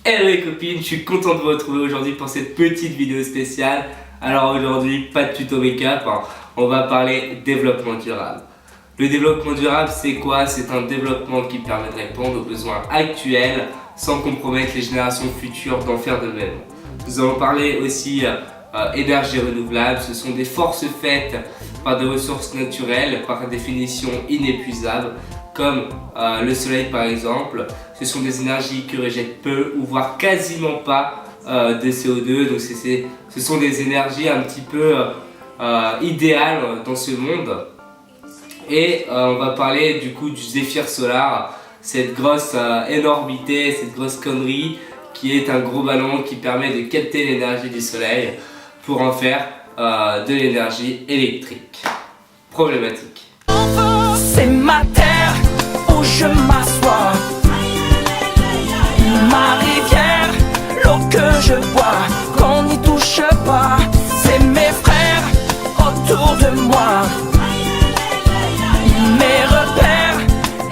Hello les copines, je suis content de vous retrouver aujourd'hui pour cette petite vidéo spéciale. Alors aujourd'hui, pas de tuto make-up, hein. On va parler développement durable. Le développement durable, c'est quoi? C'est un développement qui permet de répondre aux besoins actuels sans compromettre les générations futures d'en faire de même. Nous allons parler aussi énergie renouvelable. Ce sont des forces faites par des ressources naturelles, par définition inépuisables, comme le soleil par exemple. Ce sont des énergies qui rejettent peu ou voire quasiment pas de CO2, donc ce sont des énergies un petit peu idéales dans ce monde. Et on va parler du coup du zéphyr solaire, cette grosse énormité, cette grosse connerie qui est un gros ballon qui permet de capter l'énergie du soleil pour en faire de l'énergie électrique. Problématique. C'est ma terre où je m'assois, ma rivière, l'eau que je bois, qu'on n'y touche pas. C'est mes frères autour de moi, mes repères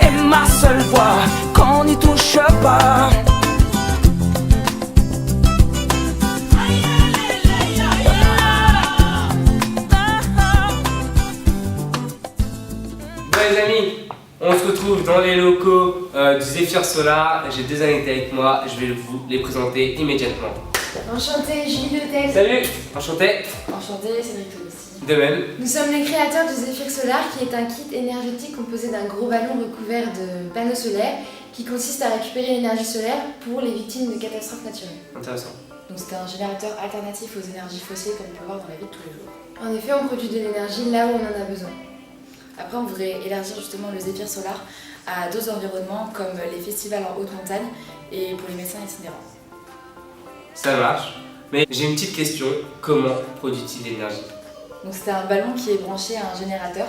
et ma seule voix, qu'on n'y touche pas. Bon les amis, on se retrouve dans les locaux du Zéphyr Solar. J'ai deux invités avec moi, je vais vous les présenter immédiatement. Enchantée, Julie Letel. Salut, enchanté. Enchantée, Cédric aussi. De même. Nous sommes les créateurs du Zéphyr Solar, qui est un kit énergétique composé d'un gros ballon recouvert de panneaux solaires qui consiste à récupérer l'énergie solaire pour les victimes de catastrophes naturelles. Intéressant. Donc c'est un générateur alternatif aux énergies fossiles comme on peut voir dans la vie de tous les jours. En effet, on produit de l'énergie là où on en a besoin. Après, on voudrait élargir justement le Zéphyr Solar à d'autres environnements comme les festivals en haute montagne et pour les médecins itinérants. Ça marche. Mais j'ai une petite question, comment produit-il l'énergie? Donc c'est un ballon qui est branché à un générateur.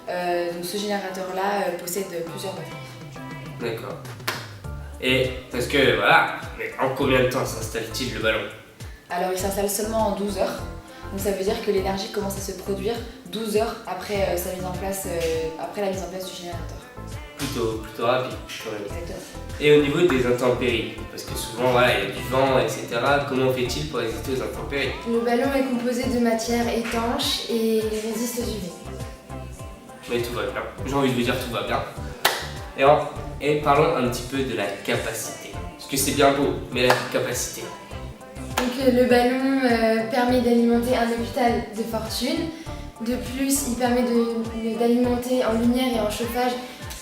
Donc ce générateur-là possède plusieurs batteries. D'accord. Et parce que voilà, mais en combien de temps s'installe-t-il le ballon? Alors il s'installe seulement en 12 heures. Donc ça veut dire que l'énergie commence à se produire 12 heures après sa mise en place, après la mise en place du générateur. Plutôt rapide quand même. Exactement. Et au niveau des intempéries, parce que souvent voilà, il y a du vent, etc. Comment fait-il pour résister aux intempéries? Le ballon est composé de matière étanche et il résiste aux UV. Mais tout va bien. J'ai envie de vous dire tout va bien. Et parlons un petit peu de la capacité. Parce que c'est bien beau, mais la capacité. Donc le ballon permet d'alimenter un hôpital de fortune. De plus, il permet d'alimenter en lumière et en chauffage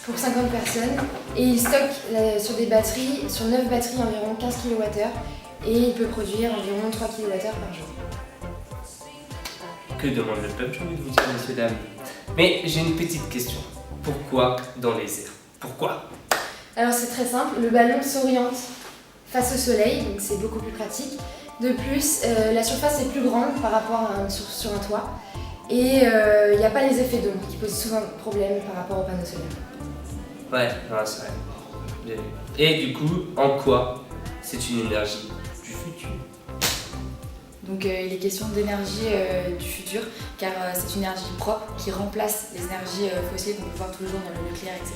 pour 50 personnes. Et il stocke sur 9 batteries environ 15 kWh et il peut produire environ 3 kWh par jour. Que demande le peuple, j'ai envie de vous dire, messieurs, dames. Mais j'ai une petite question. Pourquoi dans les airs? Pourquoi? Alors c'est très simple, le ballon s'oriente face au soleil, donc c'est beaucoup plus pratique. De plus, la surface est plus grande par rapport sur un toit. Et il n'y a pas les effets d'ombre qui posent souvent problème par rapport aux panneaux solaires. Ouais, c'est vrai. Bien vu. Et du coup, en quoi c'est une énergie du futur? Donc il est question d'énergie du futur, car c'est une énergie propre qui remplace les énergies fossiles qu'on peut voir tous les jours dans le nucléaire, etc.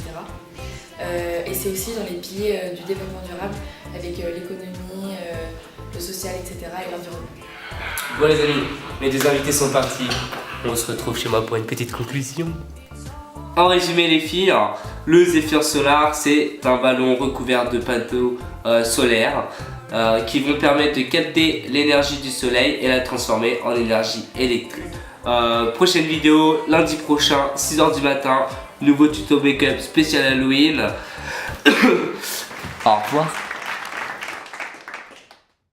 Et c'est aussi dans les piliers du développement durable, avec l'économie, le social, etc. et l'environnement. Bon les amis, mes deux invités sont partis. On se retrouve chez moi pour une petite conclusion. En résumé les filles, le Zéphyr Solar c'est un ballon recouvert de panneaux solaires qui vont permettre de capter l'énergie du soleil et la transformer en énergie électrique. Prochaine vidéo lundi prochain, 6 h du matin, nouveau tuto make-up spécial Halloween. Au revoir.